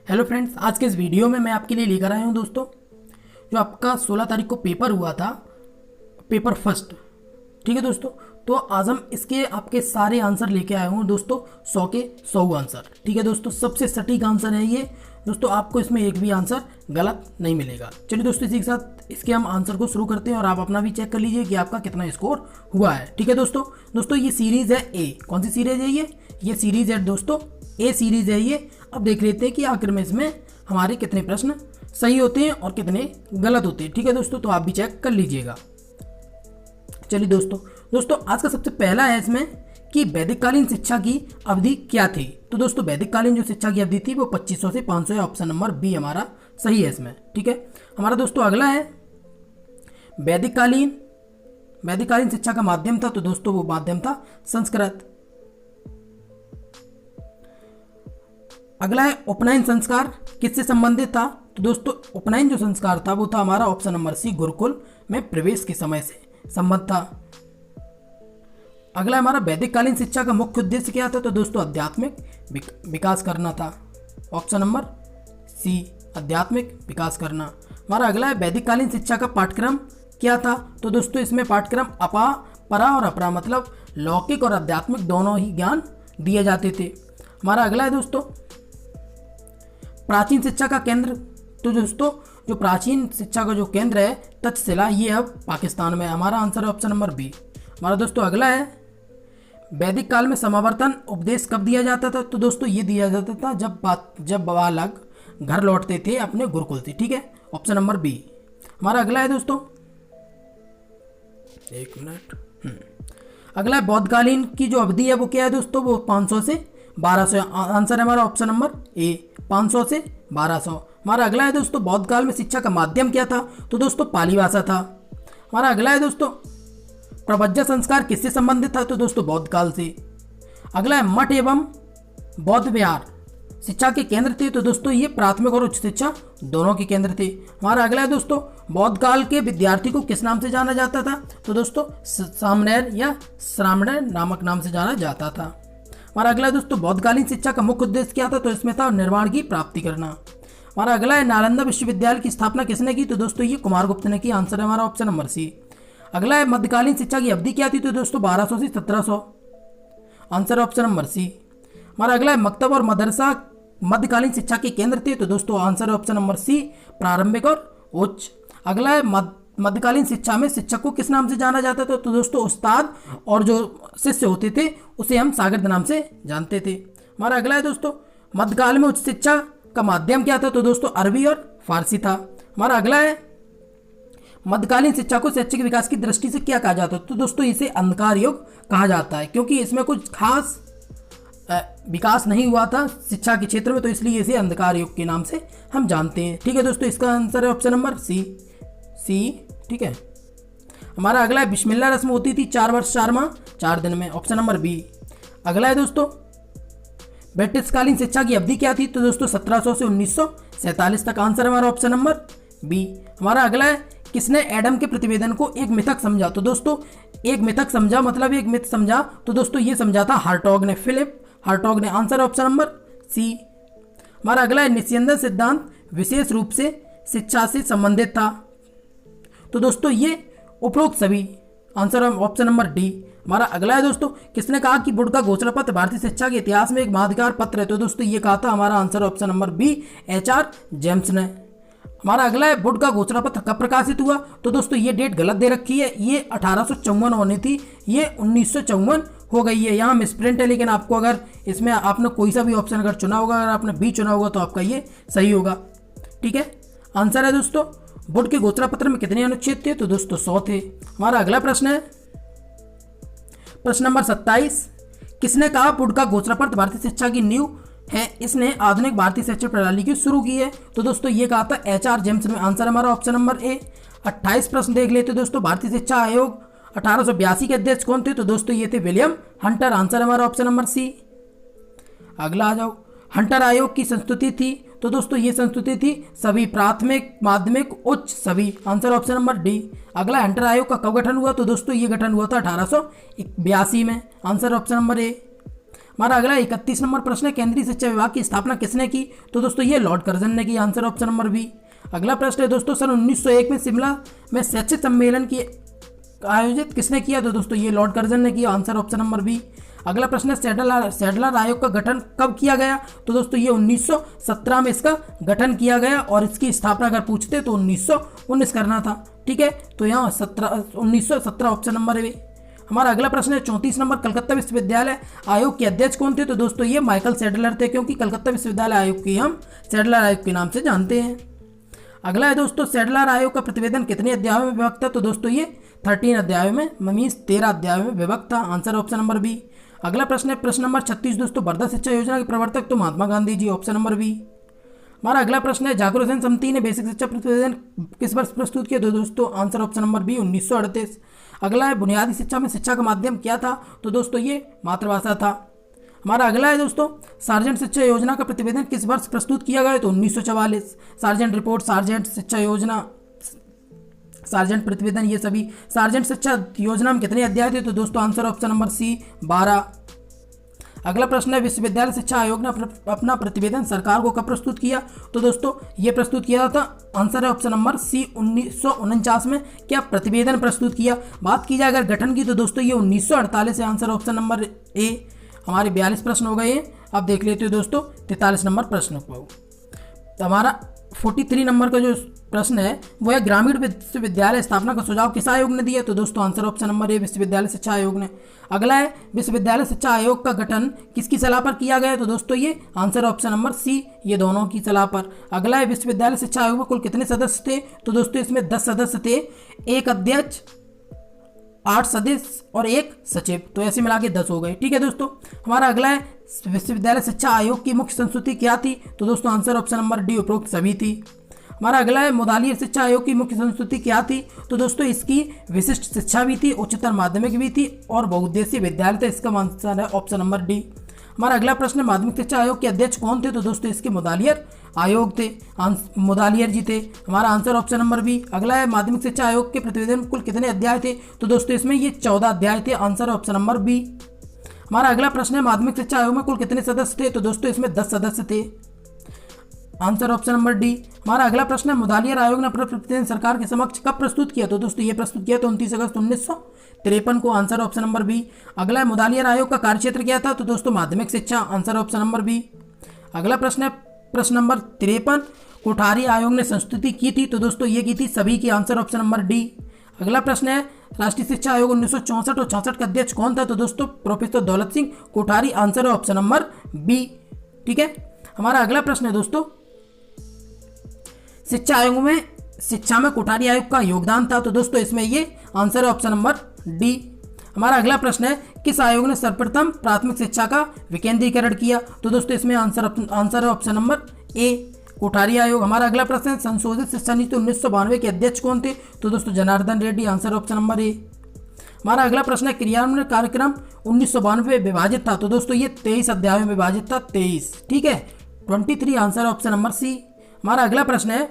Hello friends, आज के इस वीडियो में मैं आपके लिए लेकर आया हूँ दोस्तों, जो आपका 16 तारीख को पेपर हुआ था, पेपर फर्स्ट। ठीक है दोस्तों, तो आज हम इसके आपके सारे आंसर लेके आए हूँ दोस्तों, 100 के 100 आंसर। ठीक है दोस्तों, सबसे सटीक आंसर है ये दोस्तों, आपको इसमें एक भी आंसर गलत नहीं मिलेगा। चलिए दोस्तों, इसी के साथ इसके हम आंसर को शुरू करते हैं और आप अपना भी चेक कर लीजिए कि आपका कितना स्कोर हुआ है। ठीक है दोस्तों ये सीरीज़ है ए। कौन सी सीरीज़ है ये सीरीज़ है दोस्तों, ए सीरीज़ है ये। अब देख लेते हैं कि आखिर में इसमें हमारे कितने प्रश्न सही होते हैं और कितने गलत होते हैं। ठीक है दोस्तों, तो आप भी चेक कर लीजिएगा। चलिए दोस्तों आज का सबसे पहला है इसमें कि वैदिक कालीन शिक्षा की अवधि क्या थी। तो दोस्तों वैदिक कालीन जो शिक्षा की अवधि थी वो 2500 से 500 है। ऑप्शन नंबर बी हमारा सही है इसमें। ठीक है, हमारा दोस्तों अगला है वैदिक कालीन शिक्षा का माध्यम था। तो दोस्तों वो माध्यम था संस्कृत। अगला है उपनयन संस्कार किससे संबंधित था। तो दोस्तों उपनयन जो संस्कार था वो था हमारा ऑप्शन नंबर सी, गुरुकुल में प्रवेश के समय से संबंध था। अगला हमारा वैदिक कालीन शिक्षा का मुख्य उद्देश्य क्या था। तो दोस्तों आध्यात्मिक विकास करना था। ऑप्शन नंबर सी, आध्यात्मिक विकास करना। हमारा अगला है वैदिक कालीन शिक्षा का पाठ्यक्रम क्या था। तो दोस्तों इसमें पाठ्यक्रम अपा, परा और अपरा मतलब लौकिक और आध्यात्मिक दोनों ही ज्ञान दिए जाते थे। हमारा अगला है दोस्तों प्राचीन शिक्षा का केंद्र। तो दोस्तों जो प्राचीन शिक्षा का जो केंद्र है तक्षशिला, ये अब पाकिस्तान में। हमारा आंसर है ऑप्शन नंबर बी। हमारा दोस्तों अगला है वैदिक काल में समावर्तन उपदेश कब दिया जाता था। तो दोस्तों ये दिया जाता था जब बालक घर लौटते थे अपने गुरुकुल से। ठीक है, ऑप्शन नंबर बी। हमारा अगला है दोस्तों, एक मिनट, अगला है बौद्धकालीन की जो अवधि है वो क्या है दोस्तों, वो 500 से 1200। आंसर है हमारा ऑप्शन नंबर ए, 500 से 1200। हमारा अगला है दोस्तों बौद्ध काल में शिक्षा का माध्यम क्या था। तो दोस्तों पाली भाषा था। हमारा अगला है दोस्तों प्रवज्जा संस्कार किससे संबंधित था। तो दोस्तों बौद्ध काल से। अगला है मठ एवं बौद्ध विहार शिक्षा के केंद्र थे। तो दोस्तों ये प्राथमिक और उच्च शिक्षा दोनों के केंद्र थे। हमारा अगला है दोस्तों बौद्ध काल के विद्यार्थी को किस नाम से जाना जाता था। तो दोस्तों सामनेर या श्रामणेर नामक नाम से जाना जाता था। हमारा अगला है दोस्तों बौद्धकालीन शिक्षा का मुख्य उद्देश्य क्या था। तो इसमें था निर्वाण की प्राप्ति करना। हमारा अगला है नालंदा विश्वविद्यालय की स्थापना किसने की। तो दोस्तों ये कुमारगुप्त ने की। आंसर है हमारा ऑप्शन नंबर सी। अगला है मध्यकालीन शिक्षा की अवधि क्या थी। तो दोस्तों 1200 से 1700। Answer option number C. हमारा अगला है मकतब और मदरसा मध्यकालीन शिक्षा के केंद्र थे। तो दोस्तों आंसर है ऑप्शन नंबर सी, प्रारंभिक और उच्च। अगला है मध्यकालीन शिक्षा में शिक्षक को किस नाम से जाना जाता था। तो दोस्तों उस्ताद, और जो शिष्य होते थे उसे हम शागिर्द नाम से जानते थे। हमारा अगला है दोस्तों मध्यकाल में उच्च शिक्षा का माध्यम क्या था। तो दोस्तों अरबी और फारसी था। हमारा अगला है मध्यकालीन शिक्षा को शैक्षिक विकास की दृष्टि से क्या कहा जाता है। तो दोस्तों इसे अंधकार युग कहा जाता है, क्योंकि इसमें कुछ खास विकास नहीं हुआ था शिक्षा के क्षेत्र में, तो इसलिए इसे अंधकार युग के नाम से हम जानते हैं। ठीक है दोस्तों, इसका आंसर है ऑप्शन नंबर सी। ठीक है, हमारा अगला है बिस्मिल्लाह रस्म होती थी 4 वर्ष 4 माह 4 दिन में। Option number B. अगला है दोस्तों ब्रिटिशकालीन शिक्षा की अवधि क्या थी। तो दोस्तों 1700 से 1947 तक। आंसर हमारा ऑप्शन नंबर बी। हमारा अगला है किसने एडम के प्रतिवेदन को एक मिथक समझा। तो दोस्तों एक मिथक समझा मतलब एक मिथ समझा। तो दोस्तों ये समझा था हार्टॉग ने, फिलिप हार्टॉग ने। Answer option number C. हमारा अगला है निस्यंदन सिद्धांत विशेष रूप से शिक्षा से संबंधित था। तो दोस्तों ये उपरोक्त सभी। Answer option number D. हमारा अगला है दोस्तों किसने कहा कि वुड का घोषणा पत्र भारतीय शिक्षा के इतिहास में एक माध्यकार पत्र है। तो दोस्तों ये कहा था हमारा answer option number B, H R. James ने। हमारा अगला है वुड का घोषणा पत्र कब प्रकाशित हुआ। तो दोस्तों ये डेट गलत दे रखी है, ये 1854 होनी थी, ये 1954 हो गई है। यहाँ मिसप्रिंट है, लेकिन आपको अगर इसमें आपने कोई सा भी ऑप्शन अगर चुना होगा, अगर आपने बी चुना होगा तो आपका ये सही होगा। ठीक है, आंसर है दोस्तों वुड के घोषणा पत्र में कितने अनुच्छेद थे। तो दोस्तों 100 थे। हमारा अगला प्रश्न है प्रश्न नंबर 27, किसने कहा वुड का घोषणा पत्र भारतीय शिक्षा की नींव है, इसने आधुनिक भारतीय शिक्षा प्रणाली की शुरू की है। तो दोस्तों ये कहा था एच.आर. जेम्स ने। आंसर हमारा ऑप्शन नंबर ए। 28 प्रश्न देख लेते दोस्तों। भारतीय शिक्षा आयोग 1882 के अध्यक्ष कौन थे। तो दोस्तों ये थे विलियम हंटर। आंसर हमारा ऑप्शन नंबर सी। अगला आ जाओ, हंटर आयोग की संस्तुति थी। तो दोस्तों ये संस्तुति थी सभी प्राथमिक माध्यमिक उच्च सभी। Answer option number D. अगला हंटर आयोग का कब गठन हुआ। तो दोस्तों ये गठन हुआ था 1882 में। Answer option number A. हमारा अगला 31 नंबर प्रश्न है, केंद्रीय शिक्षा विभाग की स्थापना किसने की? तो दोस्तों ये लॉर्ड कर्जन ने की, आंसर ऑप्शन नंबर बी। अगला प्रश्न है दोस्तों, सन 1901 में शिमला में शैक्षिक सम्मेलन की आयोजित किसने किया? तो दोस्तों ये लॉर्ड कर्जन ने किया, आंसर ऑप्शन नंबर बी। अगला प्रश्न है, सैडलर आयोग का गठन कब किया गया? तो दोस्तों ये 1917 में इसका गठन किया गया और इसकी स्थापना अगर पूछते तो 1919 करना था। ठीक है, तो यहाँ 1917 ऑप्शन नंबर है। हमारा अगला प्रश्न है 34 नंबर, कलकत्ता विश्वविद्यालय आयोग के अध्यक्ष कौन थे? तो दोस्तों ये माइकल सैडलर थे, क्योंकि कलकत्ता विश्वविद्यालय आयोग की हम सैडलर आयोग के नाम से जानते हैं। अगला है दोस्तों, सैडलर आयोग का प्रतिवेदन कितने अध्यायों में विभक्त था? तो दोस्तों ये 13 अध्यायों में, मीन्स 13 अध्यायों में विभक्त था, आंसर ऑप्शन नंबर बी। अगला प्रश्न है प्रश्न नंबर 36 दोस्तों, वर्धा शिक्षा योजना के प्रवर्तक तो Mahatma Gandhi ji, option number B. हमारा अगला प्रश्न है, जागरूकता समिति ने बेसिक शिक्षा प्रतिवेदन किस वर्ष प्रस्तुत किया? तो दोस्तों आंसर ऑप्शन नंबर बी 1938। अगला है, बुनियादी शिक्षा में शिक्षा का माध्यम क्या था? तो दोस्तों ये मातृभाषा था। हमारा अगला है दोस्तों, सार्जेंट शिक्षा योजना का प्रतिवेदन किस वर्ष प्रस्तुत किया गया? तो 1944। सार्जेंट रिपोर्ट, सार्जेंट शिक्षा योजना, सार्जेंट प्रतिवेदन, ये सभी सार्जेंट शिक्षा योजना में कितने अध्याय थे? तो दोस्तों आंसर ऑप्शन नंबर सी 12। अगला प्रश्न है, विश्वविद्यालय शिक्षा आयोग ने अपना प्रतिवेदन सरकार को कब प्रस्तुत किया? तो दोस्तों ये प्रस्तुत किया था, आंसर है ऑप्शन नंबर सी 1949 में क्या प्रतिवेदन प्रस्तुत किया। बात की जाए अगर गठन की तो दोस्तों ये 1948 है, आंसर ऑप्शन नंबर ए। हमारे 42 प्रश्न हो गए हैं। अब देख लेते हो दोस्तों 43 नंबर प्रश्न को। तो हमारा 43 नंबर का जो प्रश्न है वो है, ग्रामीण विश्वविद्यालय स्थापना का सुझाव किस आयोग ने दिया? तो दोस्तों आंसर ऑप्शन नंबर ए, विश्वविद्यालय शिक्षा आयोग ने। अगला है, विश्वविद्यालय शिक्षा आयोग का गठन किसकी सलाह पर किया गया? तो दोस्तों ये आंसर ऑप्शन नंबर सी, ये दोनों की सलाह पर। अगला है, विश्वविद्यालय शिक्षा आयोग में कुल कितने सदस्य थे? तो दोस्तों इसमें 10 सदस्य थे, एक अध्यक्ष, 8 सदस्य और एक सचिव, तो ऐसे मिला के 10 हो गए। ठीक है दोस्तों। हमारा अगला है, विश्वविद्यालय शिक्षा आयोग की मुख्य संस्तुति क्या थी? तो दोस्तों आंसर ऑप्शन नंबर डी, उपरोक्त सभी थी। हमारा अगला है, मुदालियर शिक्षा आयोग की मुख्य संस्तुति क्या थी? तो दोस्तों इसकी विशिष्ट शिक्षा भी थी, उच्चतर माध्यमिक भी थी और बहुउद्देशीय विद्यालय था, इसका आंसर है ऑप्शन नंबर डी। हमारा अगला प्रश्न, माध्यमिक शिक्षा आयोग के अध्यक्ष कौन थे? तो दोस्तों इसके मुदालियर आयोग थे, मुदालियर जी थे, हमारा आंसर ऑप्शन नंबर बी। अगला है, माध्यमिक शिक्षा आयोग के प्रतिवेदन में कुल कितने अध्याय थे? तो दोस्तों इसमें ये 14 अध्याय थे, आंसर ऑप्शन नंबर बी। हमारा अगला प्रश्न है, माध्यमिक शिक्षा आयोग में कुल कितने सदस्य थे? तो दोस्तों इसमें 10 सदस्य थे, आंसर ऑप्शन नंबर डी। हमारा अगला प्रश्न है, मुदालियर आयोग ने अपना प्रतिवेदन सरकार के समक्ष कब प्रस्तुत किया? तो दोस्तों ये प्रस्तुत किया तो 29 अगस्त 1953 को, आंसर ऑप्शन नंबर बी। अगला है, मुदालियर आयोग का कार्यक्षेत्र क्या था? तो दोस्तों माध्यमिक शिक्षा, आंसर ऑप्शन नंबर बी। अगला प्रश्न है प्रश्न नंबर 53, कोठारी आयोग ने संस्तुति की थी? तो दोस्तों ये की थी सभी की, आंसर ऑप्शन नंबर डी। अगला प्रश्न है, राष्ट्रीय शिक्षा आयोग 1964 और 66 का अध्यक्ष कौन था? तो दोस्तों प्रोफेसर दौलत सिंह कोठारी, आंसर है ऑप्शन नंबर बी। ठीक है। हमारा अगला प्रश्न है दोस्तों, शिक्षा आयोग में शिक्षा में कोठारी आयोग का योगदान था? तो दोस्तों इसमें ये आंसर है ऑप्शन नंबर डी। हमारा अगला प्रश्न है, किस आयोग ने सर्वप्रथम प्राथमिक शिक्षा का विकेंद्रीकरण किया? तो दोस्तों इसमें आंसर है ऑप्शन नंबर ए, कोठारी आयोग। हमारा अगला प्रश्न है, संशोधित शिक्षा नीति 1992 के अध्यक्ष कौन थे? तो दोस्तों Janardan Reddy, answer option number A. हमारा अगला प्रश्न है, क्रियान्वयन कार्यक्रम 1992 में विभाजित था? तो दोस्तों ये 23 अध्यायों में विभाजित था, 23। ठीक है, 23, आंसर ऑप्शन नंबर सी। हमारा अगला प्रश्न है,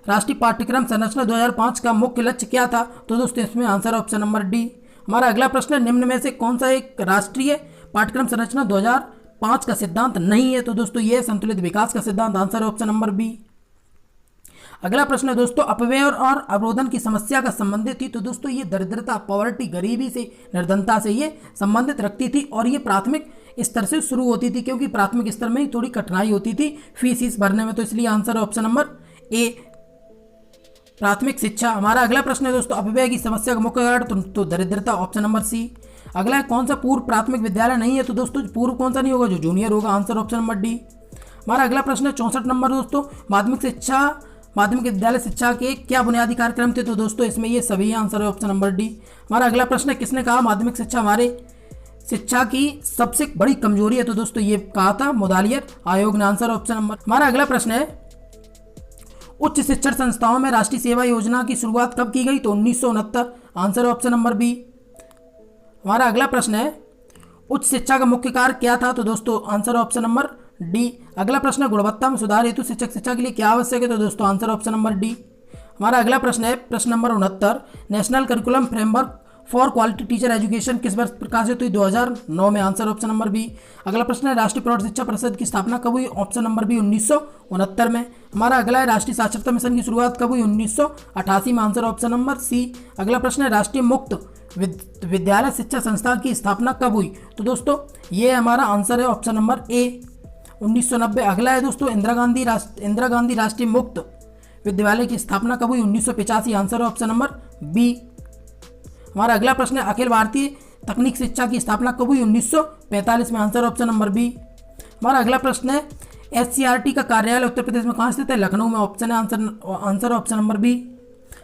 राष्ट्रीय पाठ्यक्रम संरचना 2005 का मुख्य लक्ष्य क्या था? तो दोस्तों इसमें आंसर ऑप्शन नंबर डी। हमारा अगला प्रश्न है, निम्न में से कौन सा एक राष्ट्रीय पाठ्यक्रम संरचना 2005 का सिद्धांत नहीं है? तो दोस्तों ये संतुलित विकास का सिद्धांत, आंसर ऑप्शन नंबर बी। अगला प्रश्न है दोस्तों, अपव्यय और अवरोधन की समस्या का संबंधित थी? तो दोस्तों ये दरिद्रता, पॉवर्टी, गरीबी से, निर्धनता से ये संबंधित रखती थी और ये प्राथमिक स्तर से शुरू होती थी, क्योंकि प्राथमिक स्तर में ही थोड़ी कठिनाई होती थी फीस भरने में, तो इसलिए आंसर ऑप्शन नंबर ए, प्राथमिक शिक्षा। हमारा अगला प्रश्न है दोस्तों, अपव्यय की समस्या का मुख्य कारण तो दरिद्रता, ऑप्शन नंबर सी। अगला है, कौन सा पूर्व प्राथमिक विद्यालय नहीं है? तो दोस्तों पूर्व कौन सा नहीं होगा? जो जूनियर होगा, आंसर ऑप्शन नंबर डी। हमारा अगला प्रश्न है 64 नंबर दोस्तों, माध्यमिक विद्यालय शिक्षा के क्या बुनियादी कार्यक्रम थे? तो दोस्तों इसमें ये सभी है, आंसर है ऑप्शन नंबर डी। हमारा अगला प्रश्न है, किसने कहा माध्यमिक शिक्षा हमारे शिक्षा की सबसे बड़ी कमजोरी है? तो दोस्तों ये कहा था मुदालियर आयोग ने, आंसर ऑप्शन नंबर। हमारा अगला प्रश्न है, उच्च शिक्षण संस्थाओं में राष्ट्रीय सेवा योजना की शुरुआत कब की गई? तो 1969, आंसर ऑप्शन नंबर बी। हमारा अगला प्रश्न है, उच्च शिक्षा का मुख्य कार्य क्या था? तो दोस्तों आंसर ऑप्शन नंबर डी। अगला प्रश्न है, गुणवत्ता में सुधार हेतु शिक्षक शिक्षा के लिए क्या आवश्यक है? तो दोस्तों आंसर ऑप्शन नंबर डी। हमारा अगला प्रश्न है प्रश्न number 69, national curriculum framework for quality teacher education किस वर्ष प्रकाशित हुई? 2009 में, आंसर ऑप्शन नंबर बी। अगला प्रश्न है राष्ट्रीय प्रौढ़ शिक्षा परिषद की स्थापना कब हुई? ऑप्शन नंबर बी 1969 में। हमारा अगला है राष्ट्रीय साक्षरता मिशन की शुरुआत कब हुई? 1988 में, आंसर ऑप्शन नंबर सी। अगला प्रश्न है राष्ट्रीय मुक्त विद्यालय शिक्षा संस्थान की स्थापना कब हुई? तो दोस्तों ये हमारा आंसर है ऑप्शन नंबर ए 1990। अगला है दोस्तों इंदिरा गांधी राष्ट्रीय मुक्त विद्यालय की स्थापना कब हुई? 1985, आंसर है ऑप्शन नंबर बी। हमारा अगला प्रश्न है अखिल भारतीय तकनीक शिक्षा की स्थापना कब हुई? 1945 में, आंसर ऑप्शन नंबर बी। हमारा अगला प्रश्न है एससीईआरटी का कार्यालय उत्तर प्रदेश में कहाँ स्थित है? लखनऊ में, ऑप्शन है आंसर ऑप्शन नंबर बी।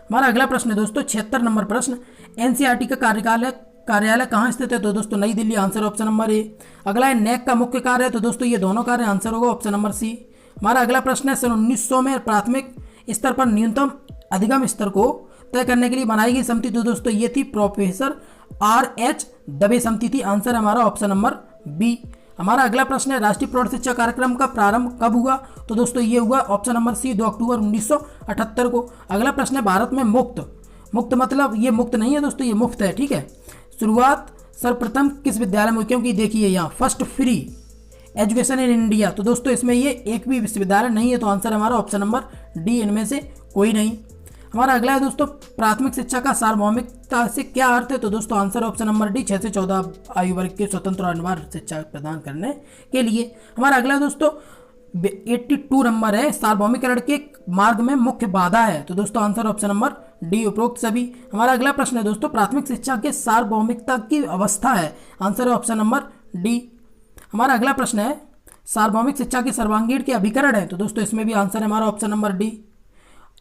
हमारा अगला प्रश्न है दोस्तों 76 नंबर प्रश्न, एनसीईआरटी का कार्यालय कहाँ स्थित है? तो दोस्तों नई Delhi, answer option number A. अगला है नेक का मुख्य कार्य है? तो दोस्तों ये दोनों कार्य, आंसर होगा ऑप्शन नंबर सी। हमारा अगला प्रश्न है सन 1900 में प्राथमिक स्तर पर न्यूनतम अधिगम स्तर को तय करने के लिए बनाई गई समिति? तो दोस्तों ये थी प्रोफेसर RH दवे समिति थी, आंसर हमारा ऑप्शन नंबर बी। हमारा अगला प्रश्न है राष्ट्रीय प्रौढ़ शिक्षा कार्यक्रम का प्रारंभ कब हुआ? तो दोस्तों ये हुआ ऑप्शन नंबर सी 2 अक्टूबर 1978 को। अगला प्रश्न है भारत में मुक्त मतलब ये मुक्त नहीं है दोस्तों, ये मुफ्त है, ठीक है। शुरुआत सर्वप्रथम किस विद्यालय में? क्योंकि देखिए यहाँ first free education in India, तो दोस्तों इसमें ये एक भी विश्वविद्यालय नहीं है, तो आंसर हमारा ऑप्शन नंबर डी, इनमें से कोई नहीं। हमारा अगला है दोस्तों प्राथमिक शिक्षा का सार्वभौमिकता से क्या अर्थ है? तो दोस्तों आंसर ऑप्शन नंबर डी 6 से 14 आयु वर्ग के स्वतंत्र और अनिवार्य शिक्षा प्रदान करने के लिए। हमारा अगला है दोस्तों 82 नंबर है सार्वभौमिकरण के मार्ग में मुख्य बाधा है? तो दोस्तों आंसर ऑप्शन नंबर डी उपरोक्त सभी। हमारा अगला प्रश्न है दोस्तों प्राथमिक शिक्षा के सार्वभौमिकता की अवस्था है? आंसर है ऑप्शन नंबर डी। हमारा अगला प्रश्न है सार्वभौमिक शिक्षा के सर्वांगीण के अभिकरण है? तो दोस्तों इसमें भी आंसर है हमारा ऑप्शन नंबर डी।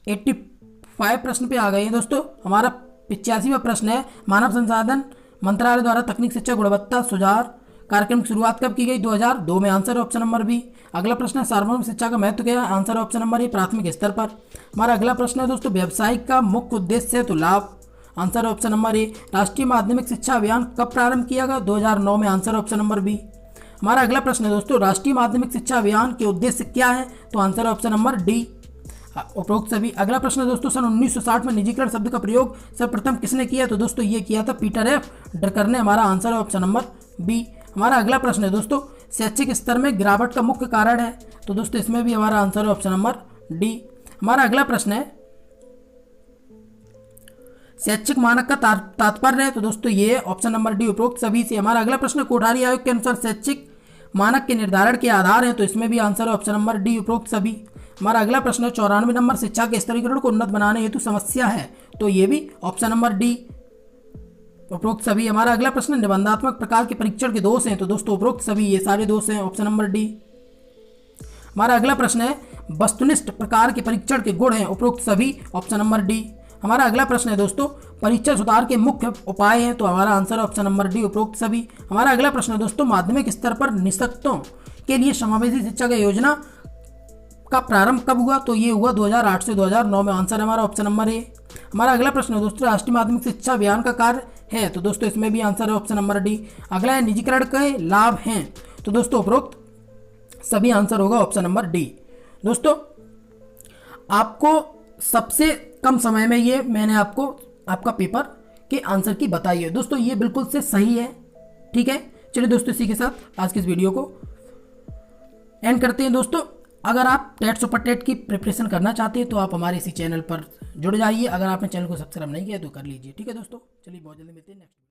85 प्रश्न पे आ गए हैं दोस्तों। हमारा 85वां प्रश्न है मानव संसाधन मंत्रालय द्वारा तकनीक शिक्षा गुणवत्ता सुधार कार्यक्रम की शुरुआत कब की गई? 2002 में, आंसर ऑप्शन नंबर बी। अगला प्रश्न है सार्वभौमिक शिक्षा का महत्व क्या है? आंसर ऑप्शन नंबर ए प्राथमिक स्तर पर। हमारा अगला प्रश्न है दोस्तों व्यवसायिक का मुख्य उद्देश्य है तो लाभ, आंसर ऑप्शन नंबर ए। राष्ट्रीय माध्यमिक शिक्षा अभियान कब प्रारंभ किया गया? 2009 में, आंसर ऑप्शन नंबर बी। हमारा अगला प्रश्न है दोस्तों राष्ट्रीय माध्यमिक शिक्षा अभियान के उद्देश्य क्या है? तो आंसर ऑप्शन नंबर डी उपरोक्त सभी। अगला प्रश्न है दोस्तों सन 1960 में निजीकरण शब्द का प्रयोग सर्वप्रथम किसने किया? तो दोस्तों ये किया था पीटर एफ ड्रकर ने, हमारा आंसर है ऑप्शन नंबर बी। हमारा अगला प्रश्न है दोस्तों शैक्षिक स्तर में गिरावट का मुख्य कारण है? तो दोस्तों इसमें भी हमारा आंसर है ऑप्शन नंबर डी। हमारा अगला प्रश्न है शैक्षिक मानक का तात्पर्य है? तो दोस्तों ये ऑप्शन नंबर डी उपरोक्त सभी से। हमारा अगला प्रश्न कोठारी आयोग के अनुसार शैक्षिक मानक के निर्धारण के आधार है? तो इसमें भी आंसर है ऑप्शन नंबर डी उपरोक्त सभी। हमारा अगला प्रश्न है 94 नंबर शिक्षा के स्तरीकरण को उन्नत बनाने हेतु समस्या है? तो ये भी ऑप्शन नंबर डी उपरोक्त सभी। हमारा अगला प्रश्न निबंधात्मक प्रकार के परीक्षण के दोष हैं? तो दोस्तों उपरोक्त सभी, ये सारे दोष हैं, ऑप्शन नंबर डी। हमारा अगला प्रश्न है वस्तुनिष्ठ प्रकार के परीक्षण के गुण हैं? उपरोक्त सभी, ऑप्शन नंबर डी। हमारा अगला प्रश्न है दोस्तों परीक्षा सुधार के मुख्य उपाय हैं? तो हमारा आंसर ऑप्शन नंबर डी उपरोक्त सभी। हमारा अगला प्रश्न है दोस्तों माध्यमिक स्तर पर निःशक्तों के लिए समावेशी शिक्षा की योजना का प्रारंभ कब हुआ? तो ये हुआ 2008 से 2009 में, आंसर हमारा ऑप्शन नंबर ए। हमारा अगला प्रश्न है दोस्तों राष्ट्रीय माध्यमिक शिक्षा अभियान का कार्य है? तो दोस्तों इसमें भी आंसर है ऑप्शन नंबर डी। अगला है निजीकरण के लाभ हैं? तो दोस्तों उपरोक्त सभी, आंसर होगा ऑप्शन नंबर डी। दोस्तों आपको सबसे कम समय में ये मैंने आपको आपका पेपर के आंसर की बताई है दोस्तों, ये बिल्कुल से सही है, ठीक है। चलिए दोस्तों इसी के साथ आज की इस वीडियो को एंड करते हैं। दोस्तों अगर आप टेट सुपर टेट की प्रिपरेशन करना चाहते हैं तो आप हमारे इसी चैनल पर जुड़ जाइए। अगर आपने चैनल को सब्सक्राइब नहीं किया तो कर लीजिए, ठीक है दोस्तों। चलिए बहुत जल्दी मिलते हैं नेक्स्ट।